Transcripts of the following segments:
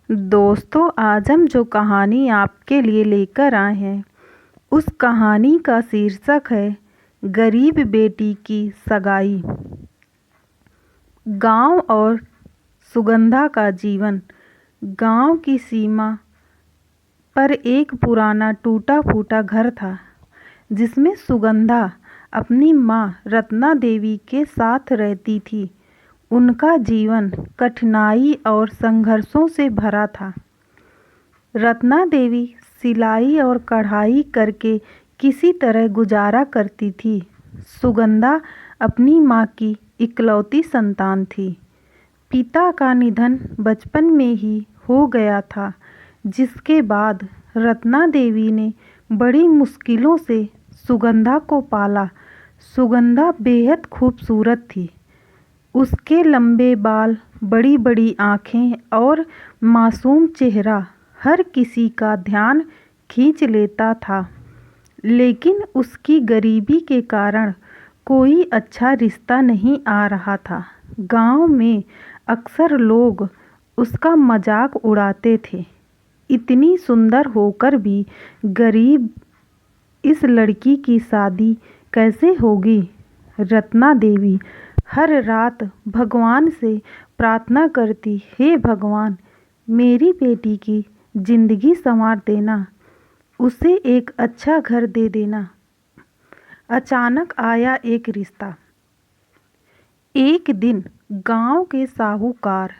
दोस्तों, आज हम जो कहानी आपके लिए लेकर आए हैं उस कहानी का शीर्षक है गरीब बेटी की सगाई। गांव और सुगंधा का जीवन। गांव की सीमा पर एक पुराना टूटा फूटा घर था जिसमें सुगंधा अपनी माँ रत्ना देवी के साथ रहती थी। उनका जीवन कठिनाई और संघर्षों से भरा था। रत्ना देवी सिलाई और कढ़ाई करके किसी तरह गुजारा करती थी। सुगंधा अपनी माँ की इकलौती संतान थी। पिता का निधन बचपन में ही हो गया था, जिसके बाद रत्ना देवी ने बड़ी मुश्किलों से सुगंधा को पाला। सुगंधा बेहद खूबसूरत थी। उसके लंबे बाल, बड़ी बड़ी आँखें और मासूम चेहरा हर किसी का ध्यान खींच लेता था। लेकिन उसकी गरीबी के कारण कोई अच्छा रिश्ता नहीं आ रहा था। गांव में अक्सर लोग उसका मजाक उड़ाते थे। इतनी सुंदर होकर भी गरीब इस लड़की की शादी कैसे होगी? रत्ना देवी हर रात भगवान से प्रार्थना करती, हे भगवान, मेरी बेटी की जिंदगी संवार देना, उसे एक अच्छा घर दे देना। अचानक आया एक रिश्ता। एक दिन गांव के साहूकार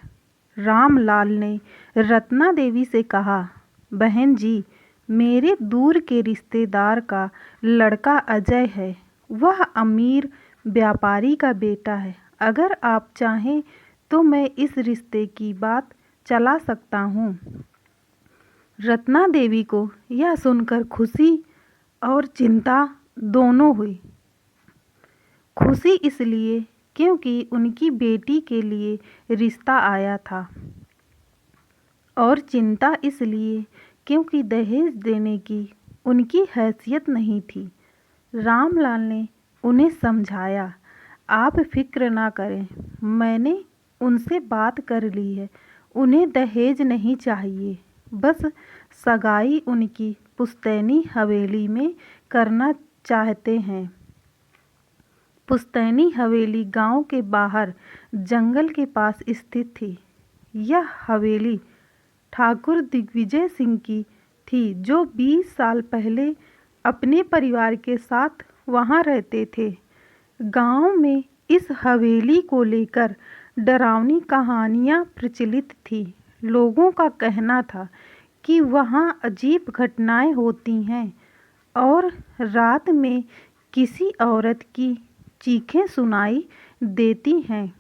रामलाल ने रत्ना देवी से कहा, बहन जी, मेरे दूर के रिश्तेदार का लड़का अजय है। वह अमीर व्यापारी का बेटा है। अगर आप चाहें तो मैं इस रिश्ते की बात चला सकता हूँ। रत्ना देवी को यह सुनकर खुशी और चिंता दोनों हुई। खुशी इसलिए क्योंकि उनकी बेटी के लिए रिश्ता आया था, और चिंता इसलिए क्योंकि दहेज देने की उनकी हैसियत नहीं थी। रामलाल ने उन्हें समझाया, आप फिक्र ना करें, मैंने उनसे बात कर ली है। उन्हें दहेज नहीं चाहिए, बस सगाई उनकी पुश्तैनी हवेली में करना चाहते हैं। पुश्तैनी हवेली गांव के बाहर जंगल के पास स्थित थी। यह हवेली ठाकुर दिग्विजय सिंह की थी, जो 20 साल पहले अपने परिवार के साथ वहां रहते थे। गांव में इस हवेली को लेकर डरावनी कहानियां प्रचलित थी। लोगों का कहना था कि वहां अजीब घटनाएं होती हैं और रात में किसी औरत की चीखें सुनाई देती हैं।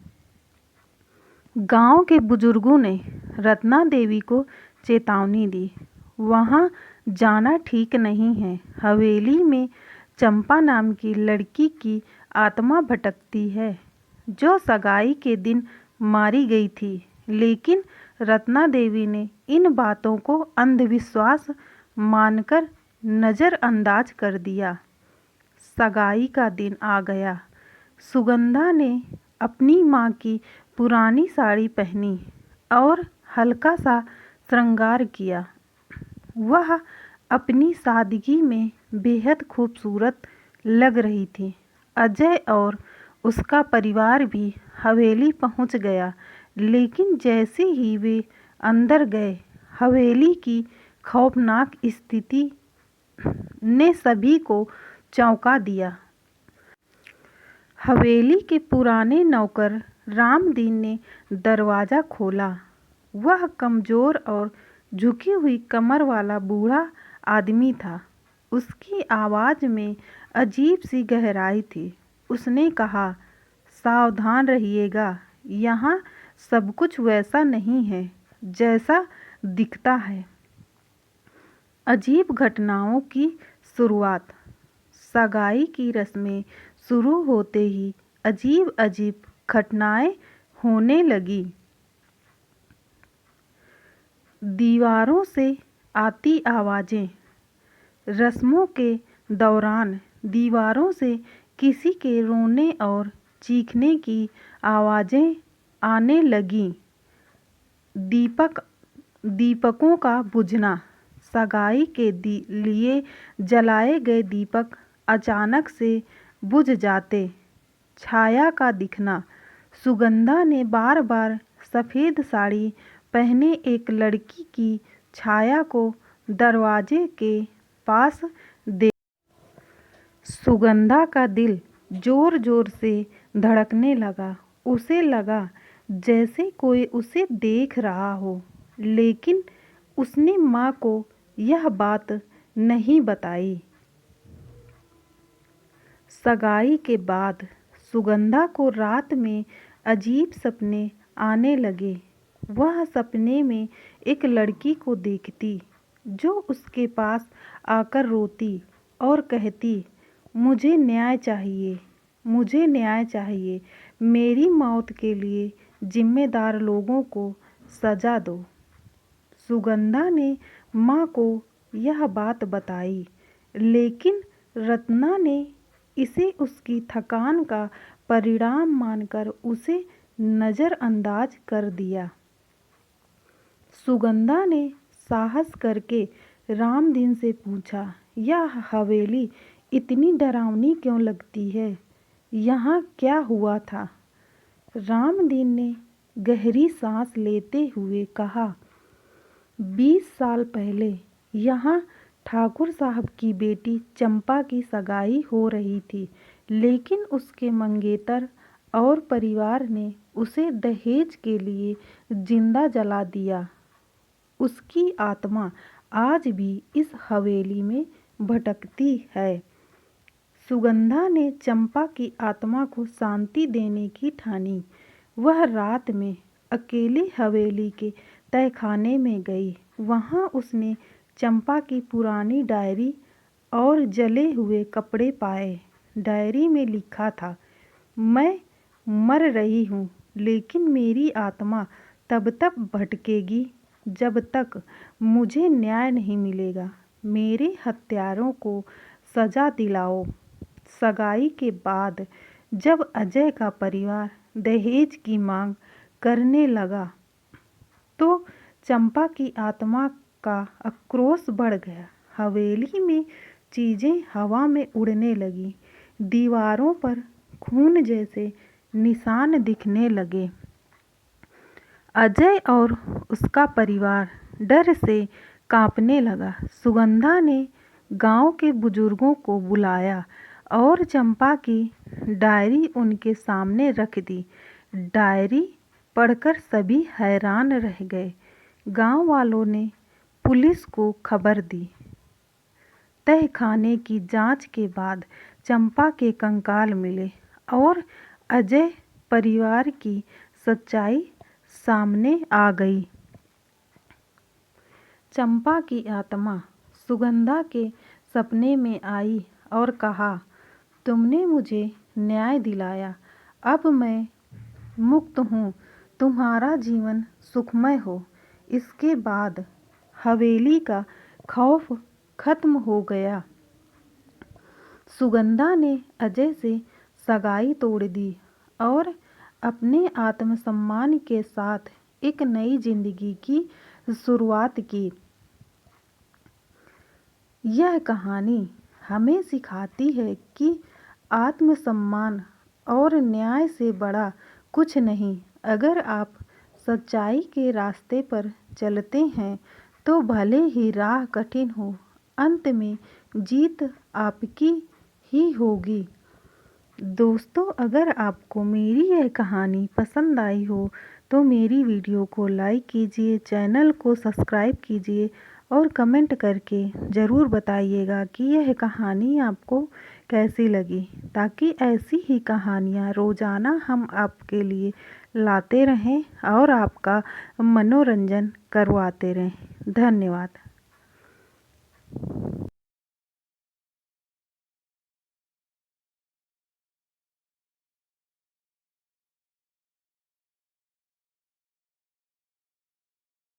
गांव के बुजुर्गों ने रत्ना देवी को चेतावनी दी, वहां जाना ठीक नहीं है। हवेली में चंपा नाम की लड़की की आत्मा भटकती है, जो सगाई के दिन मारी गई थी। लेकिन रत्ना देवी ने इन बातों को अंधविश्वास मानकर नज़रअंदाज कर दिया। सगाई का दिन आ गया। सुगंधा ने अपनी माँ की पुरानी साड़ी पहनी और हल्का सा श्रृंगार किया। वह अपनी सादगी में बेहद खूबसूरत लग रही थी। अजय और उसका परिवार भी हवेली पहुंच गया, लेकिन जैसे ही वे अंदर गए, हवेली की खौफनाक स्थिति ने सभी को चौंका दिया। हवेली के पुराने नौकर रामदीन ने दरवाज़ा खोला। वह कमज़ोर और झुकी हुई कमर वाला बूढ़ा आदमी था। उसकी आवाज़ में अजीब सी गहराई थी। उसने कहा, सावधान रहिएगा, यहाँ सब कुछ वैसा नहीं है जैसा दिखता है। अजीब घटनाओं की शुरुआत। सगाई की रस्में शुरू होते ही अजीब अजीब घटनाएं होने लगी। दीवारों से आती आवाज़ें। रस्मों के दौरान दीवारों से किसी के रोने और चीखने की आवाज़ें आने लगीं। दीपक दीपकों का बुझना। सगाई के लिए जलाए गए दीपक अचानक से बुझ जाते। छाया का दिखना। सुगंधा ने बार बार सफ़ेद साड़ी पहने एक लड़की की छाया को दरवाजे के पास देखा। सुगंधा का दिल जोर जोर से धड़कने लगा। उसे लगा जैसे कोई उसे देख रहा हो, लेकिन उसने माँ को यह बात नहीं बताई। सगाई के बाद सुगंधा को रात में अजीब सपने आने लगे। वह सपने में एक लड़की को देखती जो उसके पास आकर रोती और कहती, मुझे न्याय चाहिए, मुझे न्याय चाहिए, मेरी मौत के लिए जिम्मेदार लोगों को सज़ा दो। सुगंधा ने माँ को यह बात बताई, लेकिन रत्ना ने इसे उसकी थकान का परिणाम मानकर उसे नज़रअंदाज कर दिया। सुगंधा ने साहस करके रामदीन से पूछा, यह हवेली इतनी डरावनी क्यों लगती है? यहाँ क्या हुआ था? रामदीन ने गहरी सांस लेते हुए कहा, 20 साल पहले यहाँ ठाकुर साहब की बेटी चंपा की सगाई हो रही थी, लेकिन उसके मंगेतर और परिवार ने उसे दहेज के लिए जिंदा जला दिया। उसकी आत्मा आज भी इस हवेली में भटकती है। सुगंधा ने चंपा की आत्मा को शांति देने की ठानी। वह रात में अकेली हवेली के तहखाने में गई। वहाँ उसने चंपा की पुरानी डायरी और जले हुए कपड़े पाए। डायरी में लिखा था, मैं मर रही हूँ, लेकिन मेरी आत्मा तब तक भटकेगी जब तक मुझे न्याय नहीं मिलेगा। मेरे हत्यारों को सज़ा दिलाओ। सगाई के बाद जब अजय का परिवार दहेज की मांग करने लगा तो चंपा की आत्मा का आक्रोश बढ़ गया। हवेली में चीज़ें हवा में उड़ने लगी। दीवारों पर खून जैसे निशान दिखने लगे। अजय और उसका परिवार डर से कांपने लगा। सुगंधा ने गांव के बुजुर्गों को बुलाया और चंपा की डायरी उनके सामने रख दी। डायरी पढ़कर सभी हैरान रह गए। गांव वालों ने पुलिस को खबर दी। तहखाने की जांच के बाद चंपा के कंकाल मिले और अजय परिवार की सच्चाई सामने आ गई। चंपा की आत्मा सुगंधा के सपने में आई और कहा, तुमने मुझे न्याय दिलाया, अब मैं मुक्त हूँ, तुम्हारा जीवन सुखमय हो। इसके बाद हवेली का खौफ खत्म हो गया। सुगंधा ने अजय से सगाई तोड़ दी और अपने आत्मसम्मान के साथ एक नई जिंदगी की शुरुआत की। यह कहानी हमें सिखाती है कि आत्मसम्मान और न्याय से बड़ा कुछ नहीं। अगर आप सच्चाई के रास्ते पर चलते हैं तो भले ही राह कठिन हो, अंत में जीत आपकी ही होगी। दोस्तों, अगर आपको मेरी यह कहानी पसंद आई हो तो मेरी वीडियो को लाइक कीजिए, चैनल को सब्सक्राइब कीजिए और कमेंट करके ज़रूर बताइएगा कि यह कहानी आपको कैसी लगी, ताकि ऐसी ही कहानियाँ रोज़ाना हम आपके लिए लाते रहें और आपका मनोरंजन करवाते रहें। धन्यवाद।